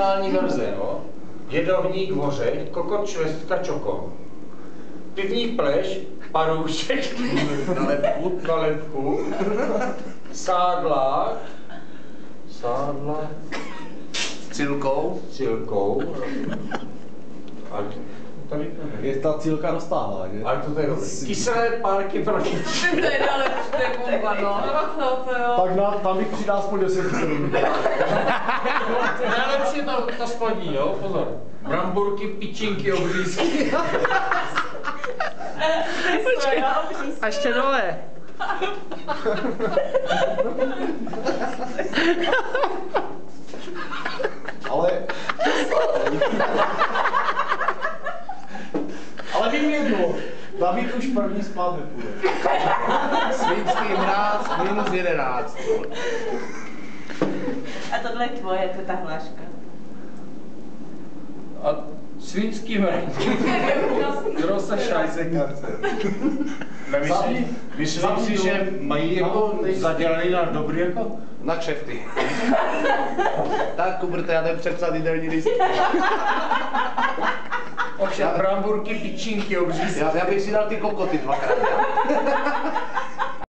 originální verze, jo? Jedovník, vořeď, kokot, švestka, čoko. Pivní pleš, paroušek, na lepku, sádla, cilkou. A tady to je ta cílka roztáhlá, že? ale to je dobré. Kyselé párky proti. To je nejlepší, to je bomba, no. Tak tam bych přidal aspoň 10 korun. Nejlepší je ta spodní, jo? Pozor. Bramburky, pičinky, obřízky. A ještě dole. Ale vím jedno, David už první spát nepůjde. Svínský mráz -11. A tohle je tvoje, to je ta hláška. A svínský mráz. Grosa Scheissekerze. Myslím si, že mají jako zadělaný na dobrý jako? Na kšefty. Tak, Kubrte, já jdem přepsat jídelní list. Ovšem bramburky, pičinky, obřízky. Já bych si dal ty kokoty dvakrát.